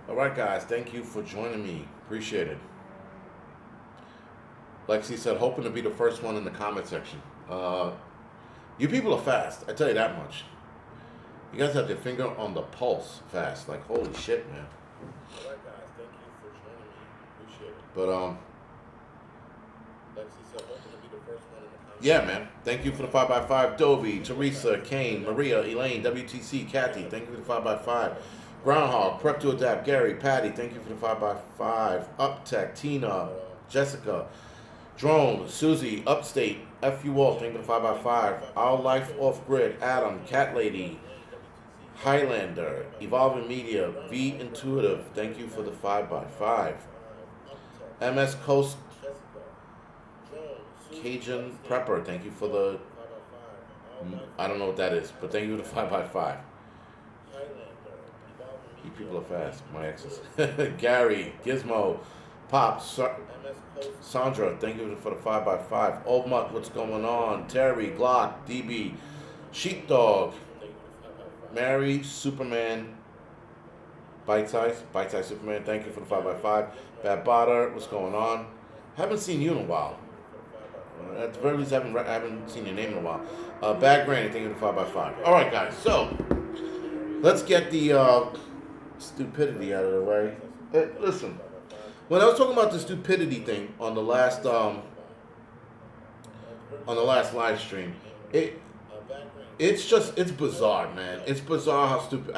All right, guys. Thank you for joining me. Appreciate it. Lexi said, hoping to be the first one in the comment section. You people are fast. I tell you that much. You guys have your finger on the pulse fast. Like, holy shit, man. All right, guys. Thank you for joining me. Appreciate it. Lexi said, hoping to be the first one in the comment. Yeah, man. Thank you for the 5x5. Dobie, Teresa, Kane, Maria, Elaine, WTC, Kathy. Thank you for the 5x5. Groundhog, Prep to Adapt, Gary, Patty. Thank you for the 5x5. Uptech, Tina, Jessica, Drone, Susie, Upstate. F you all. Thank you for the 5x5. Our Life Off Grid, Adam, Cat Lady, Highlander, Evolving Media, V Intuitive. Thank you for the 5x5. MS Coast, Cajun Prepper. Thank you for the. I don't know what that is, but thank you for the 5x5. You people are fast, my exes. Gary, Gizmo, Pop, Sandra, thank you for the 5x5. Old Mutt, what's going on? Terry, Glock, DB, Sheepdog, Mary, Superman, Bite Size Superman, thank you for the 5x5. Bad Botter, what's going on? Haven't seen you in a while. At the very least, I haven't seen your name in a while. Bad Granny, thank you for the 5x5. All right, guys, so let's get the stupidity out of the way. Hey, listen, when I was talking about the stupidity thing on the last live stream, it's bizarre, man. It's bizarre how stupid.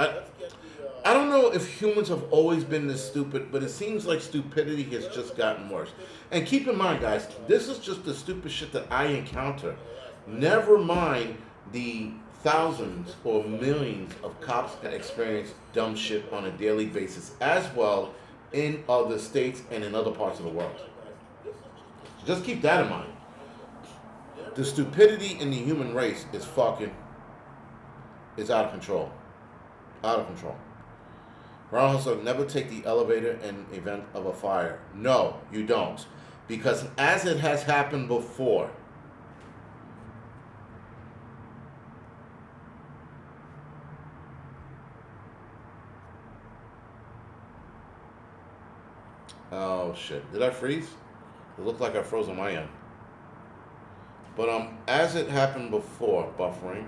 I don't know if humans have always been this stupid, but it seems like stupidity has just gotten worse. And keep in mind, guys, this is just the stupid shit that I encounter. Never mind the thousands or millions of cops that experience dumb shit on a daily basis as well in other states and in other parts of the world. So just keep that in mind. The stupidity in the human race is out of control. Out of control. Ronald Hustle, never take the elevator in event of a fire. No, you don't. Because as it has happened before, oh shit, did I freeze? It looked like I froze on my end. But as it happened before, buffering,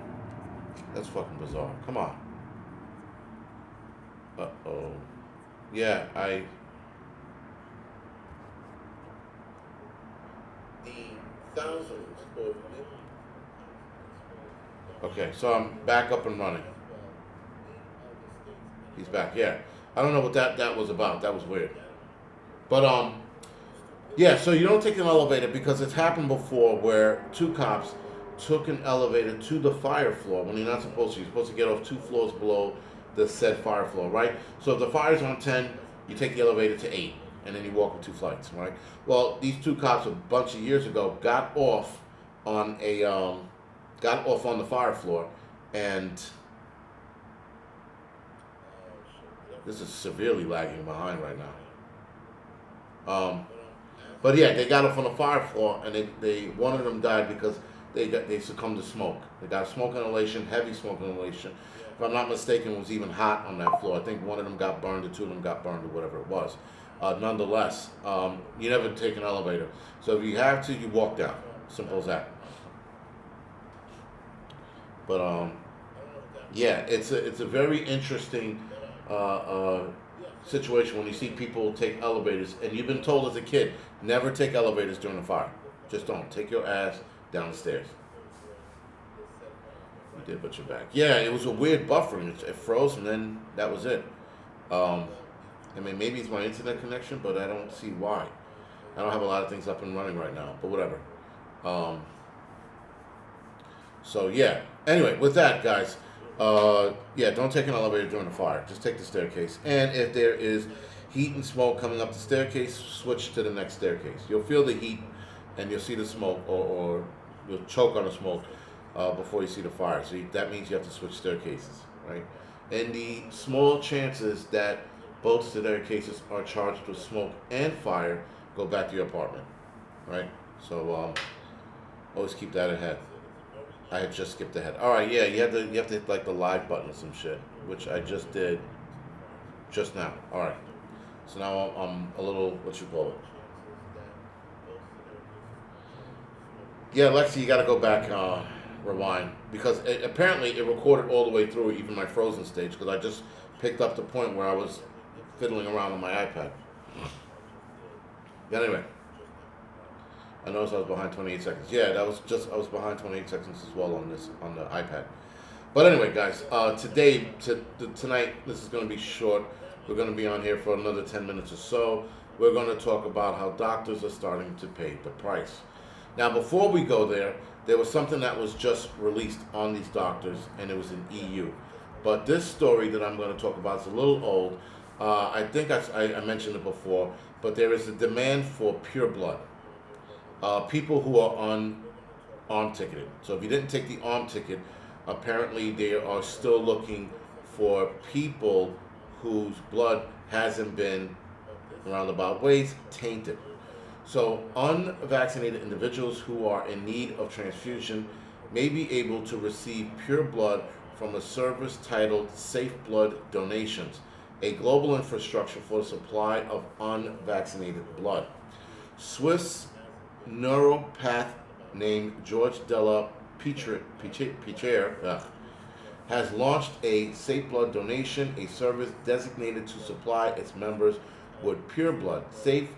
that's fucking bizarre. Come on. Uh-oh. Yeah, the thousands of millions. Okay, so I'm back up and running. He's back, yeah. I don't know what that was about. That was weird. But yeah, so you don't take an elevator because it's happened before where two cops took an elevator to the fire floor when you're not supposed to. You're supposed to get off 2 floors below the said fire floor, right? So if the fire's on 10, you take the elevator to 8, and then you walk with 2 flights, right? Well, these 2 cops a bunch of years ago got off on the fire floor, and this is severely lagging behind right now. But yeah, they got off on the fire floor, and they one of them died because they succumbed to smoke. They got smoke inhalation, heavy smoke inhalation. If I'm not mistaken, it was even hot on that floor. I think one of them got burned, or 2 of them got burned, or whatever it was. Nonetheless, you never take an elevator. So if you have to, you walk down. Simple as that. But yeah, it's a very interesting situation when you see people take elevators, and you've been told as a kid, never take elevators during a fire. Just don't. Take your ass down the stairs. You did, but you're back. Yeah, it was a weird buffering. It froze, and then that was it. I mean, maybe it's my internet connection, but I don't see why. I don't have a lot of things up and running right now, but whatever. So yeah. Anyway, with that, guys, yeah, don't take an elevator during a fire. Just take the staircase. And if there is heat and smoke coming up the staircase, switch to the next staircase. You'll feel the heat, and you'll see the smoke, or you'll choke on the smoke before you see the fire. So that means you have to switch staircases, right? And the small chances that both staircases are charged with smoke and fire go back to your apartment, right? So always keep that ahead. I had just skipped ahead. All right, yeah, you have to hit like the live button or some shit, which I just did just now. All right. So now I'm a little, what you call it? Yeah, Lexi, you got to go back, rewind, because apparently it recorded all the way through, even my frozen stage, because I just picked up the point where I was fiddling around on my iPad. Anyway, I noticed I was behind 28 seconds. Yeah, that was just, I was behind 28 seconds as well on this, on the iPad. But anyway, guys, tonight, this is going to be short. We're going to be on here for another 10 minutes or so. We're going to talk about how doctors are starting to pay the price. Now, before we go there, there was something that was just released on these doctors, and it was in EU. But this story that I'm going to talk about is a little old. I think I mentioned it before, but there is a demand for pure blood. People who are on arm ticketed. So if you didn't take the arm ticket, apparently they are still looking for people whose blood hasn't been, roundabout ways, tainted. So unvaccinated individuals who are in need of transfusion may be able to receive pure blood from a service titled Safe Blood Donations, a global infrastructure for the supply of unvaccinated blood. Swiss neuropath named George Della Pichère has launched a Safe Blood Donation, a service designated to supply its members with pure blood. Safe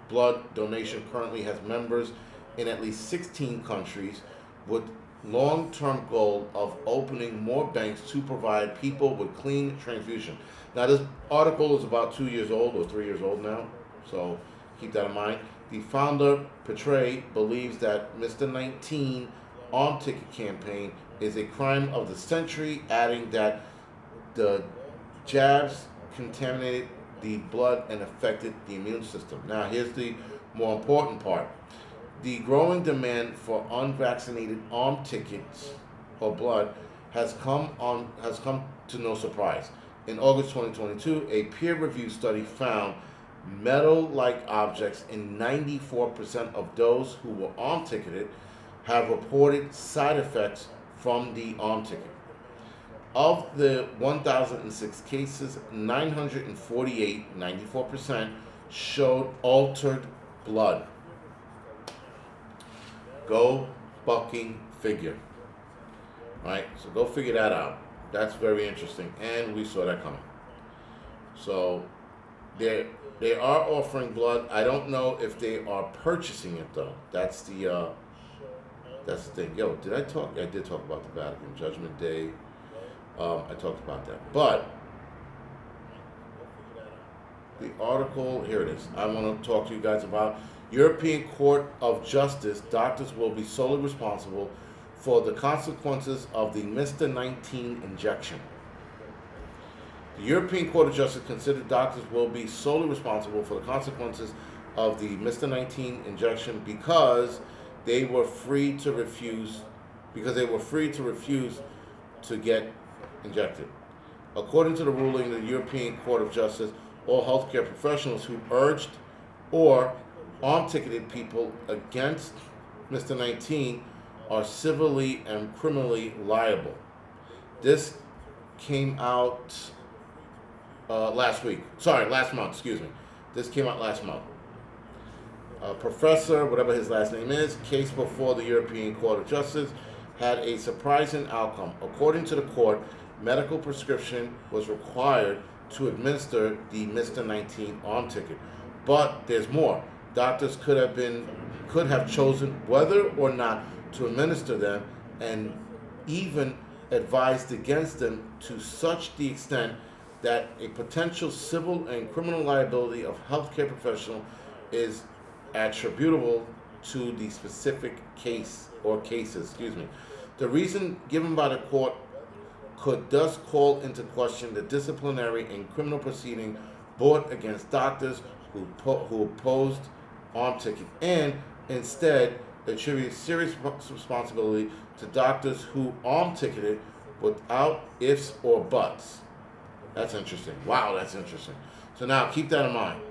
Blood Donation currently has members in at least 16 countries, with long-term goal of opening more banks to provide people with clean transfusion. Now, this article is about 2 years old or 3 years old now, so keep that in mind. The founder, Petre, believes that Mr. 19 arm ticket campaign is a crime of the century, adding that the jabs contaminated the blood and affected the immune system. Now, here's the more important part. The growing demand for unvaccinated arm tickets or blood has come to no surprise. In August 2022, a peer-reviewed study found metal-like objects in 94% of those who were arm ticketed have reported side effects from the arm ticket. Of the 1,006 cases, 948, 94%, showed altered blood. Go fucking figure. Right? So go figure that out. That's very interesting. And we saw that coming. So they are offering blood. I don't know if they are purchasing it though. That's the thing. Yo, did I talk? I did talk about the Vatican Judgment Day. I talked about that. But the article, here it is. I want to talk to you guys about European Court of Justice. Doctors will be solely responsible for the consequences of the Mr. 19 injection. The European Court of Justice considered doctors will be solely responsible for the consequences of the Mr. 19 injection because they were free to refuse to get injected. According to the ruling of the European Court of Justice, all healthcare professionals who urged or arm-ticketed people against Mr. 19 are civilly and criminally liable. This came out last month, excuse me. This came out last month. Professor, whatever his last name is, case before the European Court of Justice had a surprising outcome. According to the court, medical prescription was required to administer the Mr. 19 arm ticket. But there's more. Doctors could have chosen whether or not to administer them, and even advised against them to such the extent that a potential civil and criminal liability of healthcare professional is attributable to the specific case or cases. The reason given by the court could thus call into question the disciplinary and criminal proceeding brought against doctors who opposed arm ticket, and instead attribute serious responsibility to doctors who arm ticketed without ifs or buts. That's interesting. Wow, that's interesting. So now keep that in mind.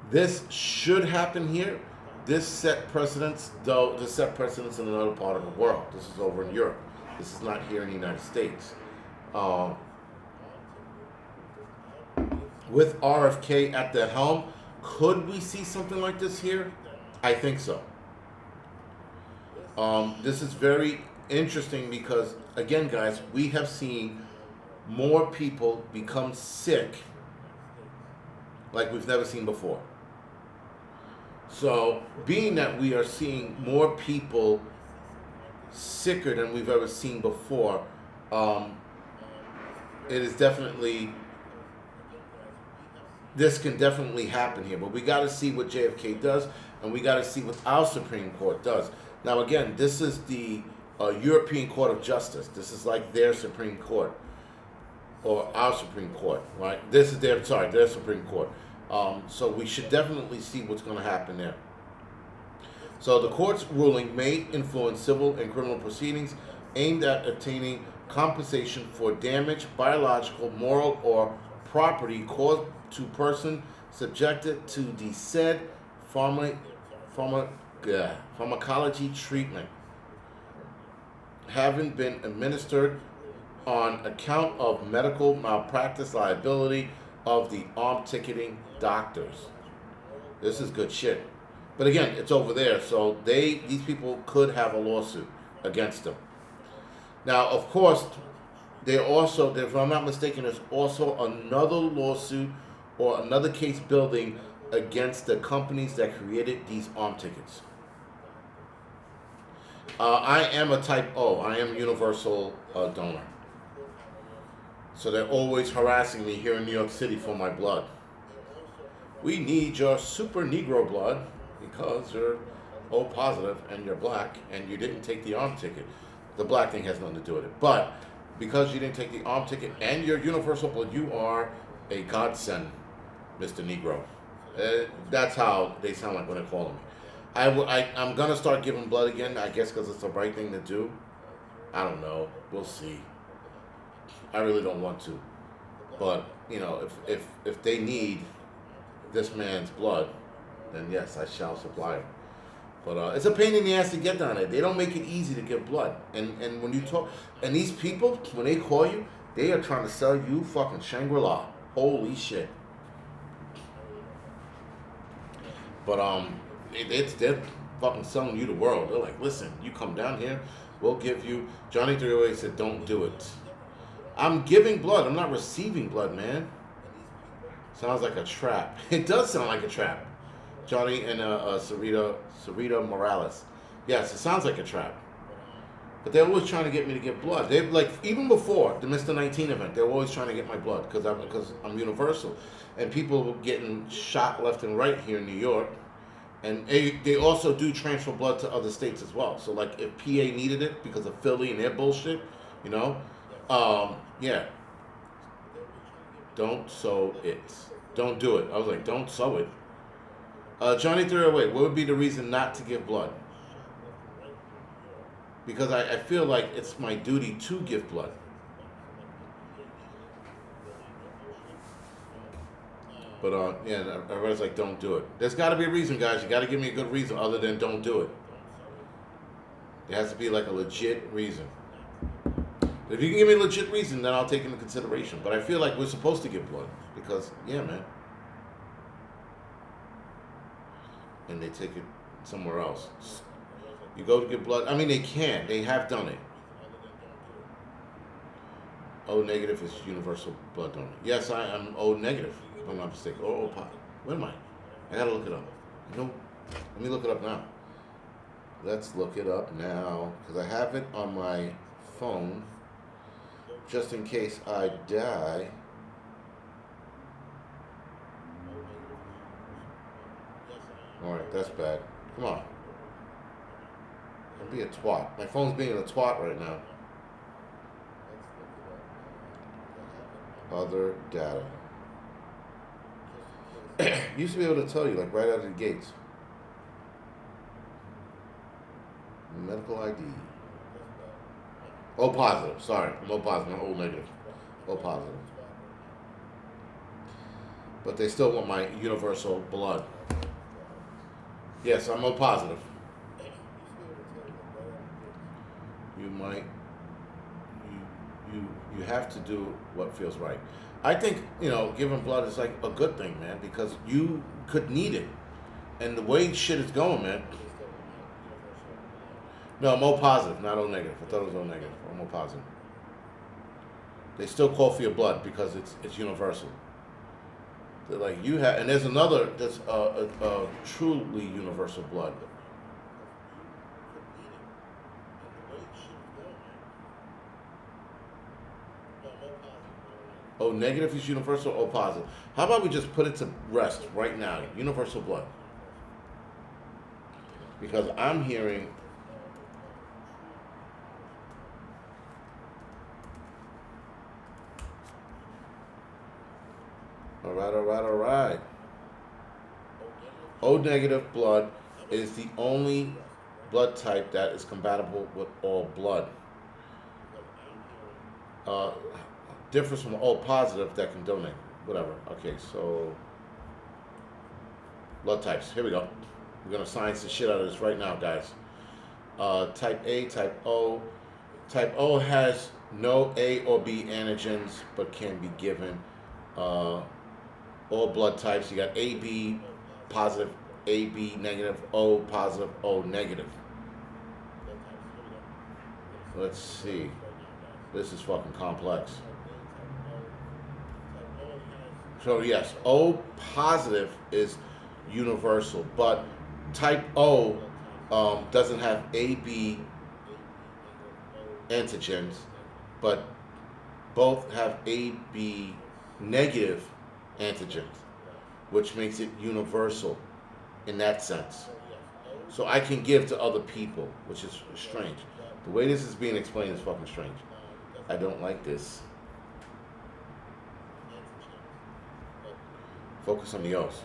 This should happen here. This set precedents, though. This set precedents in another part of the world. This is over in Europe. This is not here in the United States. with RFK at the helm, could we see something like this here? I think so. This is very interesting because, again, guys, we have seen more people become sick like we've never seen before. So, being that we are seeing more people sicker than we've ever seen before, it is definitely, this can definitely happen here. But we got to see what JFK does, and we got to see what our Supreme Court does. Now, again, this is the European Court of Justice. This is like their Supreme Court, or our Supreme Court, right? This is their Supreme Court. So we should definitely see what's going to happen there. So the court's ruling may influence civil and criminal proceedings aimed at obtaining compensation for damage, biological, moral, or property caused to person subjected to the said pharmacology treatment having been administered on account of medical malpractice liability of the armed ticketing doctors. This is good shit. But again, it's over there, so these people could have a lawsuit against them. Now, of course, there also, if I'm not mistaken, there's also another lawsuit or another case building against the companies that created these arm tickets. I am a type O. I am universal donor. So they're always harassing me here in New York City for my blood. We need your super Negro blood because you're O positive and you're black and you didn't take the arm ticket. The black thing has nothing to do with it. But because you didn't take the arm ticket and you're universal blood, you are a godsend, Mr. Negro. That's how they sound like when they're calling me. I'm going to start giving blood again, I guess because it's the right thing to do. I don't know. We'll see. I really don't want to. But, you know, if they need this man's blood, then yes, I shall supply it. But it's a pain in the ass to get down there. They don't make it easy to get blood. And when you talk, and these people, when they call you, they are trying to sell you fucking Shangri-La. Holy shit. But they're fucking selling you the world. They're like, listen, you come down here, we'll give you. Johnny 308 said, don't do it. I'm giving blood. I'm not receiving blood, man. Sounds like a trap. It does sound like a trap. Johnny and Sarita Morales. Yes, it sounds like a trap. But they're always trying to get me to give blood. They like even before the Mr. 19 event, they were always trying to get my blood because I'm universal, and people were getting shot left and right here in New York, and they also do transfer blood to other states as well. So like if PA needed it because of Philly and their bullshit, you know, yeah. Don't sow it. Don't do it. I was like, don't sow it. Johnny 308, what would be the reason not to give blood? Because I feel like it's my duty to give blood. But yeah, everybody's like, don't do it. There's got to be a reason, guys. You got to give me a good reason other than don't do it. It has to be like a legit reason. If you can give me a legit reason, then I'll take it into consideration. But I feel like we're supposed to give blood because, yeah, man. And they take it somewhere else. You go to give blood. I mean, they can. They have done it. O negative is universal blood donor. Yes, I am O negative, if I'm not mistaken. Or O positive. Where am I? I gotta look it up. You know, let me look it up now. Let's look it up now. Because I have it on my phone. Just in case I die. Alright, that's bad. Come on. Don't be a twat. My phone's being a twat right now. Other data. Used to be able to tell you, like, right out of the gates. Medical ID. O positive. Sorry. I'm O positive. I'm O negative. O positive. But they still want my universal blood. Yes, I'm O positive. You might. You You have to do what feels right. I think, giving blood is like a good thing, man, because you could need it. And the way shit is going, man. No, I'm O positive, not O negative. I thought it was O negative. I'm O positive. They still call for your blood because it's universal. They're like you have, and there's another that's a truly universal blood. O negative is universal, O positive. How about we just put it to rest right now? Universal blood. Because I'm hearing all right. O negative blood is the only blood type that is compatible with all blood. Uh, Differs from O positive that can donate. Whatever. Okay, so blood types. Here we go. We're gonna science the shit out of this right now, guys. Type A, type O. Type O has no A or B antigens, but can be given. All blood types. You got AB positive, AB negative, O positive, O negative. Let's see. This is fucking complex. So yes, O positive is universal, but type O doesn't have AB antigens, but both have AB negative antigens, which makes it universal in that sense. So I can give to other people, which is strange. The way this is being explained is fucking strange. I don't like this. Focus on the O's.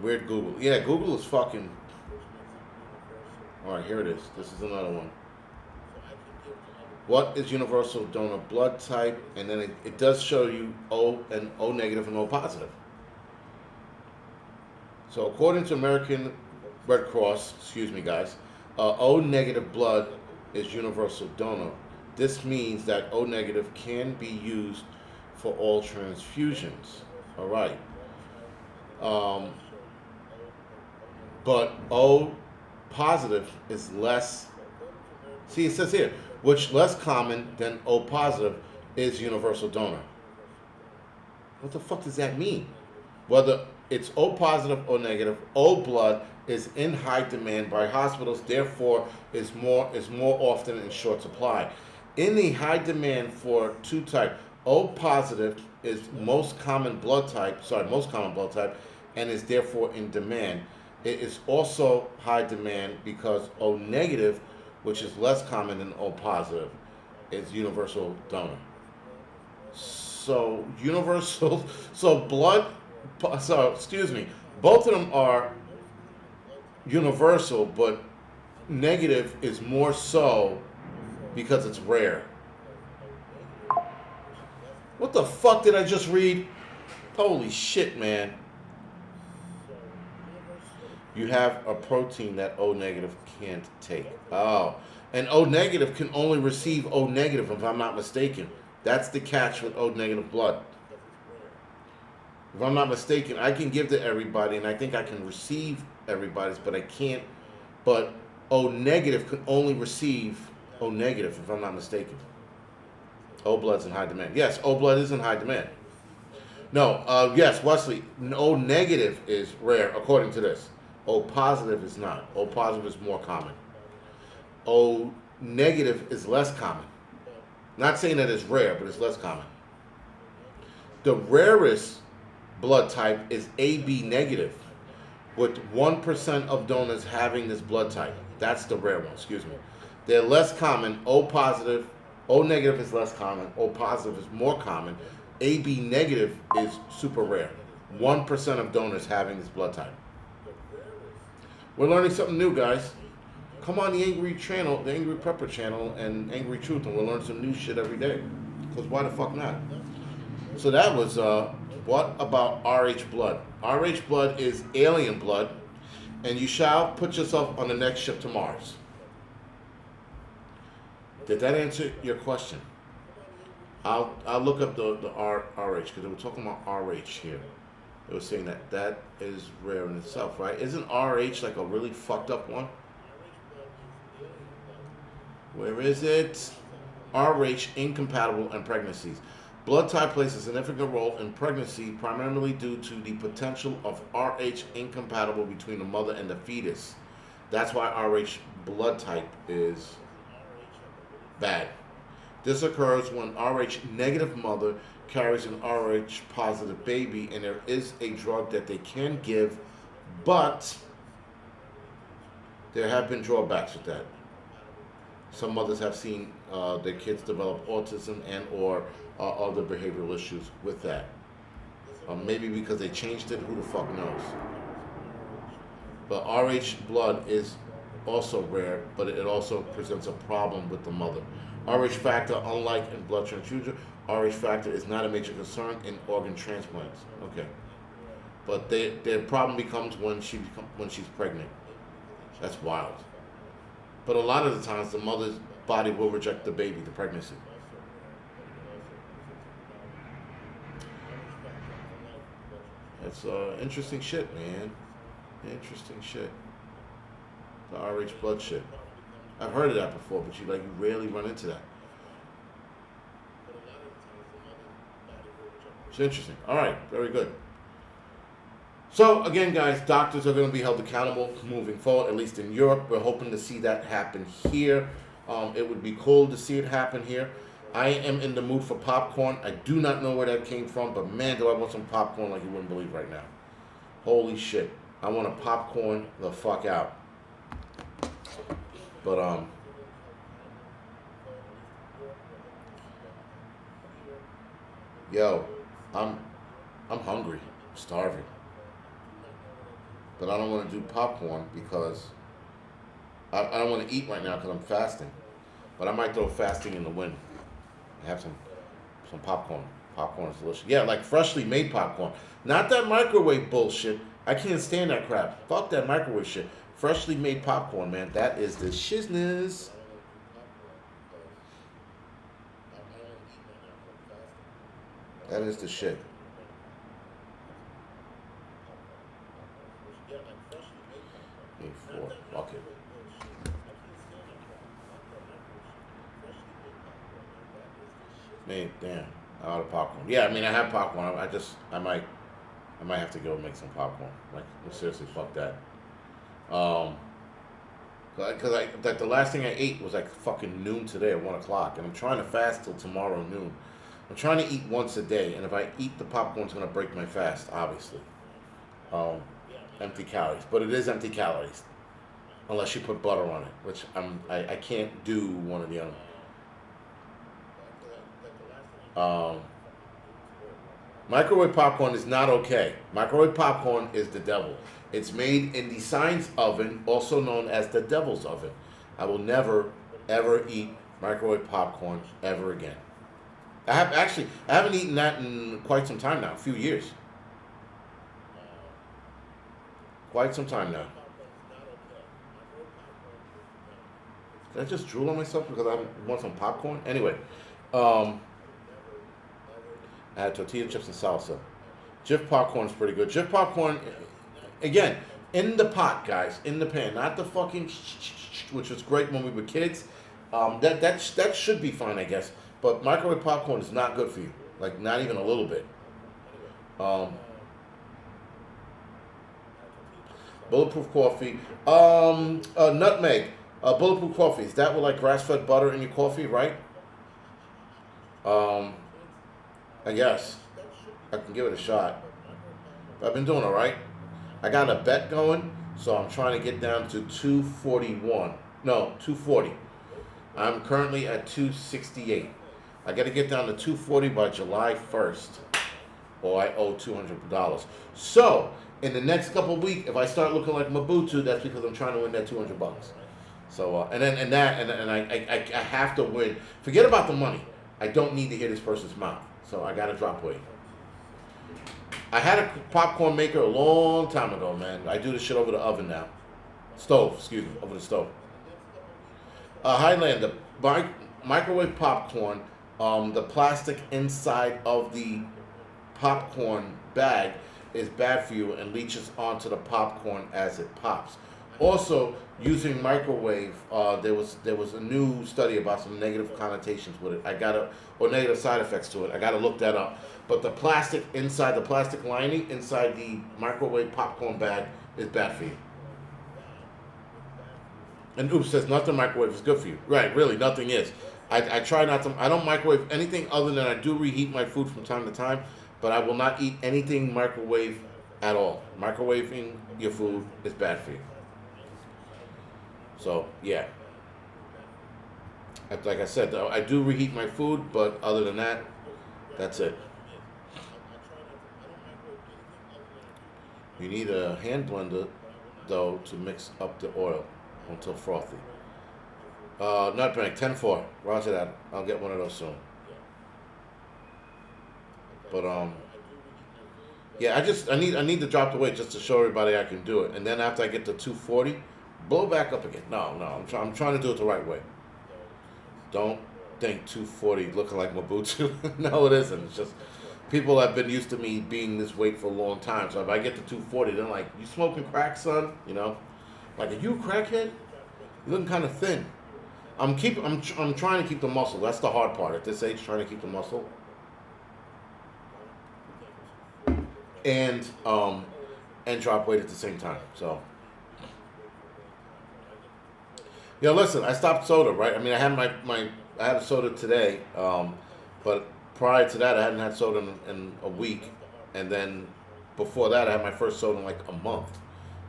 Weird Google. Yeah, Google is fucking... Alright, here it is. This is another one. What is universal donor blood type? And then it does show you O and O negative and O positive. So according to American Red Cross, excuse me guys, O negative blood is universal donor. This means that O negative can be used for all transfusions. All right. But O positive is less. See, it says here, which less common than O positive is universal donor. What the fuck does that mean? Whether it's O positive or negative, O blood is in high demand by hospitals, therefore is more often in short supply. In the high demand for two type, O positive is most common blood type, and is therefore in demand. It is also high demand because O negative, which is less common than O positive, is universal donor. So universal, both of them are universal, but negative is more so because it's rare. What the fuck did I just read? Holy shit, man. You have a protein that O negative can't take. Oh. And O negative can only receive O negative, if I'm not mistaken. That's the catch with O negative blood. If I'm not mistaken, I can give to everybody, and I think I can receive everybody's, but I can't. But O negative can only receive O negative, if I'm not mistaken. O blood's in high demand. Yes, O blood is in high demand. No, yes, Wesley, O negative is rare, according to this. O positive is not. O positive is more common. O negative is less common. Not saying that it's rare, but it's less common. The rarest blood type is AB negative, with 1% of donors having this blood type. That's the rare one, excuse me. They're less common. O positive, O negative is less common. O positive is more common. AB negative is super rare. 1% of donors having this blood type. We're learning something new, guys. Come on the Angry channel, the Angry Prepper channel, and Angry Truth, and we'll learn some new shit every day. Because why the fuck not? So that was, what about RH blood? RH blood is alien blood, and you shall put yourself on the next ship to Mars. Did that answer your question? I'll look up the RH because they were talking about RH here. They were saying that that is rare in itself, right? Isn't RH like a really fucked up one? Where is it? RH incompatible in pregnancies. Blood type plays a significant role in pregnancy, primarily due to the potential of RH incompatible between the mother and the fetus. That's why RH blood type is bad. This occurs when RH negative mother carries an RH positive baby, and there is a drug that they can give, but there have been drawbacks with that. Some mothers have seen their kids develop autism and or other behavioral issues with that. Maybe because they changed it, who the fuck knows? But RH blood is also rare, but it also presents a problem with the mother. RH factor, unlike in blood transfusion, RH factor is not a major concern in organ transplants. Okay, but their problem becomes when she's pregnant. That's wild. But a lot of the times, the mother's body will reject the baby, the pregnancy. That's interesting shit, man. Interesting shit. The RH blood shit. I've heard of that before, but you rarely run into that. It's interesting. All right, very good. So again, guys, doctors are going to be held accountable moving forward. At least in Europe, we're hoping to see that happen here. It would be cool to see it happen here. I am in the mood for popcorn. I do not know where that came from, but man, do I want some popcorn like you wouldn't believe right now. Holy shit. I want to popcorn the fuck out. But yo, I'm hungry. I'm starving. But I don't want to do popcorn because I don't want to eat right now because I'm fasting. But I might throw fasting in the wind. I have some popcorn. Popcorn is delicious. Yeah, like freshly made popcorn. Not that microwave bullshit. I can't stand that crap. Fuck that microwave shit. Freshly made popcorn, man. That is the shizness. That is the shit. A4. Fuck it. Man, damn. I'm out of popcorn. Yeah, I mean, I have popcorn. I might have to go make some popcorn. Like, seriously, fuck that. Because like the last thing I ate was like fucking noon today at 1 o'clock, and I'm trying to fast till tomorrow noon. I'm trying to eat once a day, and if I eat the popcorn, it's gonna break my fast, obviously. Empty calories, but it is empty calories, unless you put butter on it, which I can't do one or the other. Microwave popcorn is not okay. Microwave popcorn is the devil. It's made in the science oven, also known as the devil's oven. I will never, ever eat microwave popcorn ever again. I haven't eaten that in quite some time now, a few years. Quite some time now. Did I just drool on myself because I want some popcorn? Anyway, I had tortilla chips and salsa. Jif popcorn is pretty good. Jif popcorn, again, in the pot, guys, in the pan, not the fucking which was great when we were kids. That should be fine, I guess. But microwave popcorn is not good for you. Like, not even a little bit. Bulletproof coffee. Nutmeg. Bulletproof coffee. Is that with like grass-fed butter in your coffee, right? I guess. I can give it a shot. I've been doing all right. I got a bet going, so I'm trying to get down to 241. No, 240. I'm currently at 268. I got to get down to 240 by July 1st, or I owe $200. So, in the next couple of weeks, if I start looking like Mabutu, that's because I'm trying to win that $200. So, I have to win. Forget about the money. I don't need to hear this person's mouth. So I got to drop weight. I had a popcorn maker a long time ago, man. I do this shit over the oven now. Over the stove. Highlander, microwave popcorn The plastic inside of the popcorn bag is bad for you and leaches onto the popcorn as it pops. Also, using microwave, there was a new study about some negative connotations with it. Or negative side effects to it. I gotta look that up. But the plastic inside, the plastic lining inside the microwave popcorn bag is bad for you. And Oops says nothing microwave is good for you. Right, really, nothing is. I try not to. I don't microwave anything other than I do reheat my food from time to time, but I will not eat anything microwave at all. Microwaving your food is bad for you. So yeah, like I said, though, I do reheat my food, but other than that, that's it. You need a hand blender though to mix up the oil until frothy. Nutbank 10-4. Roger that. I'll get one of those soon. But yeah, I need to drop the weight just to show everybody I can do it, and then after I get to 240, blow back up again. No, I'm trying to do it the right way. Don't think 240 looking like Mabutu. No, it isn't. It's just people have been used to me being this weight for a long time. So if I get to 240, they're like, "You smoking crack, son?" You know, like, "Are you a crackhead? You're looking kind of thin." I'm trying to keep the muscle. That's the hard part at this age, trying to keep the muscle. And drop weight at the same time. So, listen, I stopped soda, right? I mean, I had I had a soda today, but prior to that, I hadn't had soda in a week, and then before that, I had my first soda in like a month.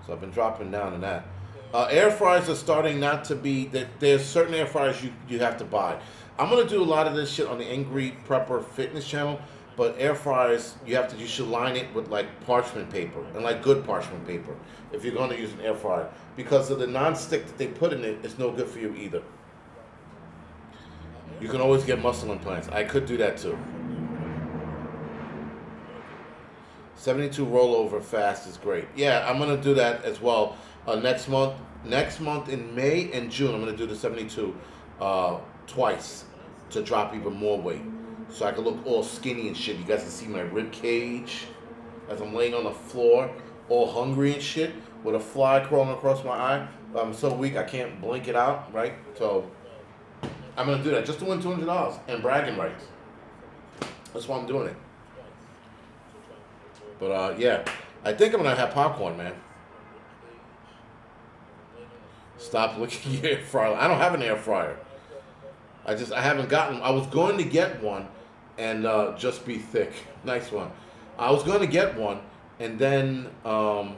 So I've been dropping down in that. Air fryers are starting not to be. There's certain air fryers you have to buy. I'm gonna do a lot of this shit on the Angry Prepper Fitness channel. But air fryers, you should line it with like parchment paper and like good parchment paper if you're going to use an air fryer, because of the non-stick that they put in it, it's no good for you either. You can always get muscle implants. I could do that too. 72 rollover fast is great. Yeah, I'm gonna do that as well. Next month in May and June, I'm gonna do the 72 twice to drop even more weight. So I can look all skinny and shit. You guys can see my rib cage as I'm laying on the floor, all hungry and shit, with a fly crawling across my eye. I'm so weak I can't blink it out, right? So I'm gonna do that just to win $200 and bragging rights. That's why I'm doing it. But yeah, I think I'm gonna have popcorn, man. Stop looking at your air fryer. I don't have an air fryer. I haven't gotten. I was going to get one, and just be thick. Nice one. I was going to get one, and then I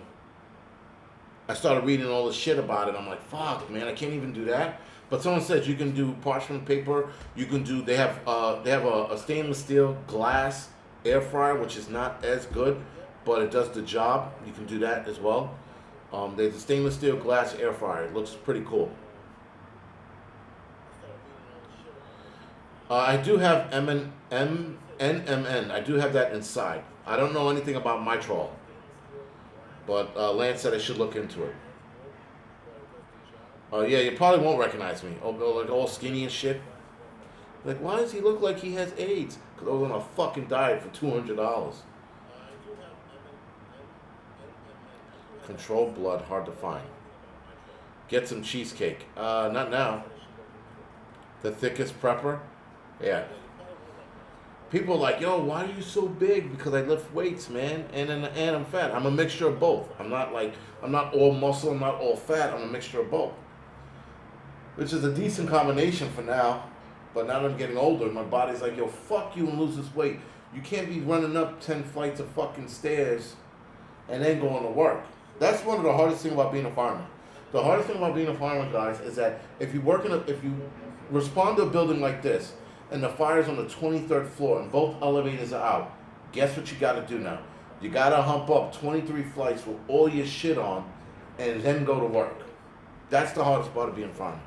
started reading all the shit about it. I'm like, fuck, man, I can't even do that. But someone says you can do parchment paper. You can do. They have a stainless steel glass air fryer, which is not as good, but it does the job. You can do that as well. There's a stainless steel glass air fryer. It looks pretty cool. I do have NMN. I do have that inside. I don't know anything about mitral, but Lance said I should look into it. Yeah, you probably won't recognize me. Like all skinny and shit. Like, why does he look like he has AIDS? Because I was on a fucking diet for $200. Controlled blood, hard to find. Get some cheesecake. Not now. The thickest prepper? Yeah. People are like, yo, why are you so big? Because I lift weights, man, and I'm fat. I'm a mixture of both. I'm not all muscle, I'm not all fat. I'm a mixture of both. Which is a decent combination for now. But now that I'm getting older, my body's like, yo, fuck you and lose this weight. You can't be running up 10 flights of fucking stairs and then going to work. That's one of the hardest things about being a fireman. The hardest thing about being a fireman, guys, is that if you respond to a building like this, and the fire's on the 23rd floor and both elevators are out, guess what you gotta do now? You gotta hump up 23 flights with all your shit on and then go to work. That's the hardest part of being a fireman.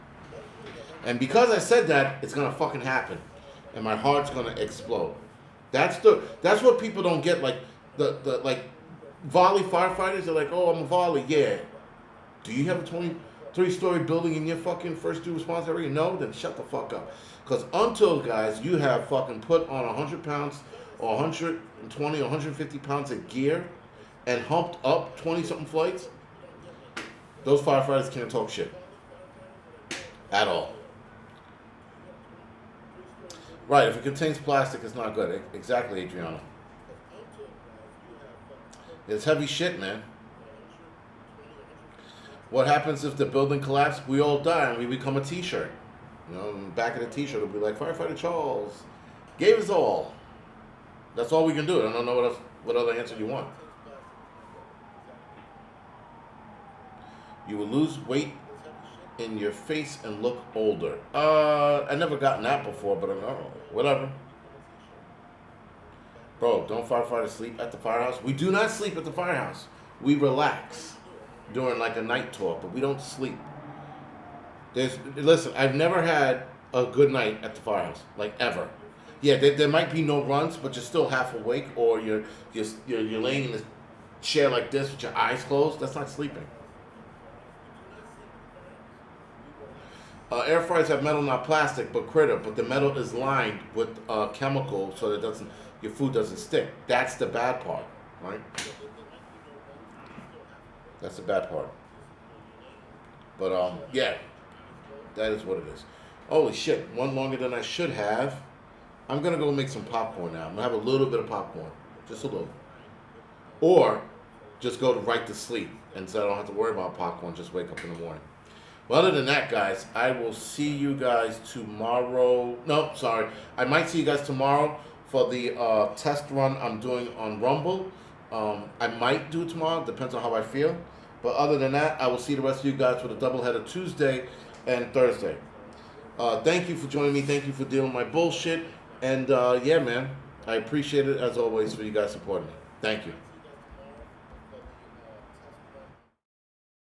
And because I said that, it's gonna fucking happen. And my heart's gonna explode. That's what people don't get. Like the volley firefighters are like, oh, I'm a volley, yeah. Do you have a 3-story building in your fucking first due response area? No? Then shut the fuck up. Because until, guys, you have fucking put on 100 pounds or 120 or 150 pounds of gear and humped up 20-something flights, those firefighters can't talk shit. At all. Right, if it contains plastic, it's not good. Exactly, Adriana. It's heavy shit, man. What happens if the building collapses? We all die and we become a t-shirt. You know, and back of the t-shirt will be like, Firefighter Charles gave us all. That's all we can do. I don't know what other answer you want. You will lose weight in your face and look older. I never gotten that before, but I don't know. Whatever. Bro, don't firefighters sleep at the firehouse? We do not sleep at the firehouse. We relax during like a night talk, but we don't sleep. Listen, I've never had a good night at the firehouse, like ever. Yeah, there might be no runs, but you're still half awake, or you're laying in the chair like this with your eyes closed. That's not sleeping. Air fryers have metal, not plastic, but critter. But the metal is lined with chemical so that your food doesn't stick. That's the bad part, right? That's the bad part. But yeah, that is what it is. Holy shit, one longer than I should have. I'm gonna go make some popcorn now. I'm gonna have a little bit of popcorn, just a little, or just go right to sleep, and so I don't have to worry about popcorn. Just wake up in the morning. Well, other than that, guys, I will see you guys tomorrow. No, sorry. I might see you guys tomorrow for the test run I'm doing on Rumble. I might do it tomorrow. Depends on how I feel. But other than that, I will see the rest of you guys for the doubleheader Tuesday and Thursday. Thank you for joining me. Thank you for dealing with my bullshit. And yeah, man, I appreciate it, as always, for you guys supporting me. Thank you.